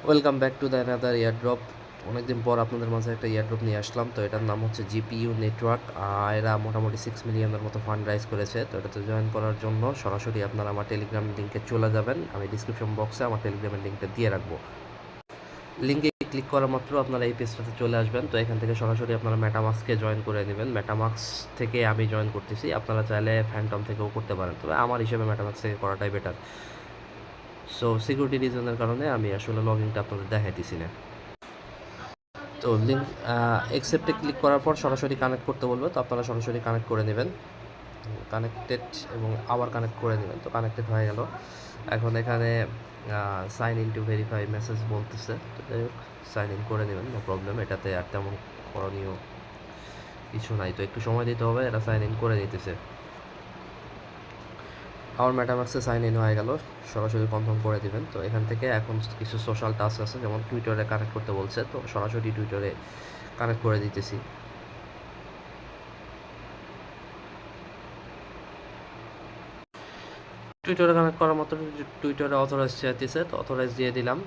Welcome back to the another airdrop. অনেকদিন পর আপনাদের মাঝে একটা ইয়ারড্রপ নিয়ে আসলাম। তো এটার নাম হচ্ছে জিপিইউ নেটওয়ার্ক। এরা মোটামুটি 6 মিলিয়নের মতো ফান্ড রাইজ করেছে। তো এটাতে জয়েন করার জন্য সরাসরি আপনারা আমার টেলিগ্রাম লিঙ্কে চলে যাবেন। আমি ডিসক্রিপশন বক্সে আমার টেলিগ্রামের লিঙ্কটা দিয়ে রাখবো। লিঙ্কে ক্লিক করা মাত্র আপনারা এই পেজটাতে চলে আসবেন। তো এখান থেকে সরাসরি আপনারা মেটামাস্ককে জয়েন করে নেবেন। মেটামাস্ক থেকে আমি জয়েন করতেছি, আপনারা চাইলে ফ্যান্টম থেকেও করতে পারেন, তবে আমার হিসেবে মেটামাস্ক থেকে করাটাই বেটার। সো সিকিউরিটি রিজনের কারণে আমি আসলে লগ ইনটা আপনাদের দেখাইতেছি না। তো লিঙ্ক অ্যাকসেপ্টে ক্লিক করার পর সরাসরি কানেক্ট করতে বলবে, তো আপনারা সরাসরি কানেক্ট করে নেবেন। কানেক্টেড এবং আবার কানেক্ট করে নেবেন। তো কানেক্টেড হয়ে গেল। এখন এখানে sign in to verify message বলতেছে, তো যাই হোক সাইন ইন করে নেবেন, নো প্রবলেম। এটাতে আর তেমন করণীয় কিছু নাই, তো একটু সময় দিতে হবে, এটা সাইন ইন করে নিতেছে। আমার মেটামাক্সে সাইন ইন হয়ে গেল, সরাসরি কনফার্ম করে দিবেন। তো এখান থেকে এখন কিছু সোশ্যাল টাস্ক আছে, যেমন টুইটারে কানেক্ট করতে বলছে, তো সরাসরি টুইটারে কানেক্ট করে দিতেছি। টুইটারে কানেক্ট করার মতো টুইটারে অথরাইজ চাইতেছে, তো অথরাইজ দিয়ে দিলাম।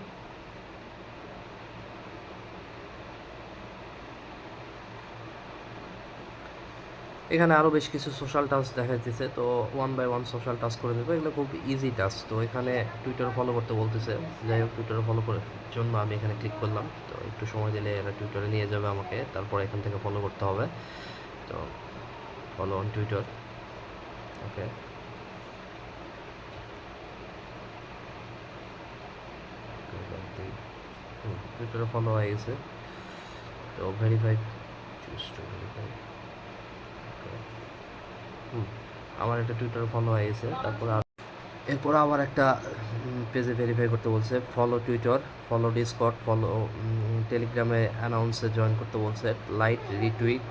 এখানে আরও বেশ কিছু সোশ্যাল টাস্ক দেখাইতেছে, তো one by one social task করে দেবো। এগুলো খুব ইজি টাস্ক। তো এখানে টুইটার ফলো করতে বলতেছে, যাই হোক টুইটারে ফলো করার জন্য আমি এখানে ক্লিক করলাম। তো একটু সময় দিলে এরা টুইটারে নিয়ে যাবে আমাকে, তারপর এখান থেকে ফলো করতে হবে। তো ফলো অন টুইটার, ওকে। টুইটারে ফলো হয়ে গেছে, তো ভেরিফাই, চুজ টু ভেরিফাই, আমার একটা টুইটারে ফলো হয়ে গেছে। এরপর আবার একটা পেজে ভেরিফাই করতে বলছে, follow Twitter, follow Discord, follow টেলিগ্রামে অ্যানাউন্সে জয়েন করতে বলছে, লাইক রিটুইট,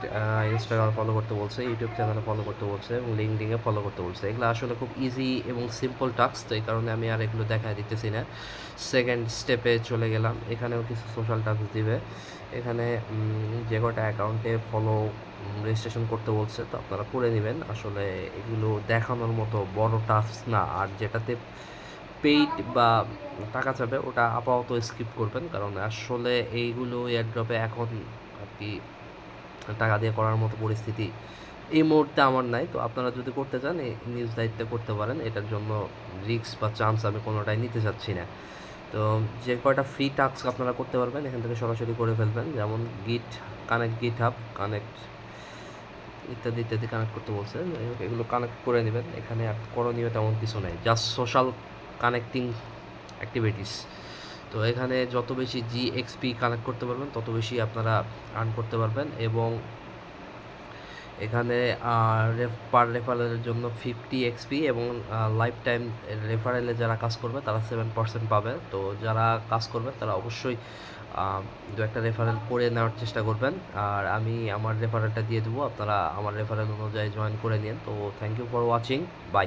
ইনস্টাগ্রামে ফলো করতে বলছে, ইউটিউব চ্যানেলে ফলো করতে বলছে এবং লিঙ্কডিনে ফলো করতে বলছে। এগুলো আসলে খুব ইজি এবং সিম্পল টাস্ক, তো এই কারণে আমি আর এগুলো দেখায় দিতেছি না। সেকেন্ড স্টেপে চলে গেলাম, এখানেও কিছু সোশ্যাল টাস্ক দিবে। এখানে যে কটা অ্যাকাউন্টে ফলো রেজিস্ট্রেশন করতে বলছে, তো আপনারা করে নেবেন। আসলে এগুলো দেখানোর মতো বড় টাস্ক না, আর যেটাতে পেইড বা টাকা চাবে ওটা আপাতত স্কিপ করবেন, কারণ আসলে এইগুলো এয়ারড্রপে এখন আর কি টাকা দিয়ে করার মতো পরিস্থিতি এই মুহূর্তে আমার নাই। তো আপনারা যদি করতে চান নিজ দায়িত্বে করতে পারেন, এটার জন্য রিস্ক বা চান্স আমি কোনোটাই নিতে চাচ্ছি না। তো যে কয়টা ফ্রি টাস্ক আপনারা করতে পারবেন এখান থেকে সরাসরি করে ফেলবেন, যেমন গিট কানেক্ট, গিট হাব কানেক্ট, ইত্যাদি ইত্যাদি কানেক্ট করতে বলছে। যাই হোক এগুলো কানেক্ট করে নেবেন। এখানে আর করণীয় তেমন কিছু নেই, জাস্ট সোশ্যাল কানেক্টিং অ্যাক্টিভিটিস। তো এখানে যত বেশি জিএক্সপি কানেক্ট করতে পারবেন তত বেশি আপনারা আর্ন করতে পারবেন, এবং এখানে পার রেফারেলের জন্য 50 এক্সপি এবং লাইফ টাইম রেফারেলে যারা কাজ করবে তারা 7% পাবে। তো যারা কাজ করবে তারা অবশ্যই দু একটা রেফারেল করে নেওয়ার চেষ্টা করবেন, আর আমি আমার রেফারেলটা দিয়ে দেবো, আপনারা আমার রেফারেল অনুযায়ী জয়েন করে নিন। তো thank you for watching, by.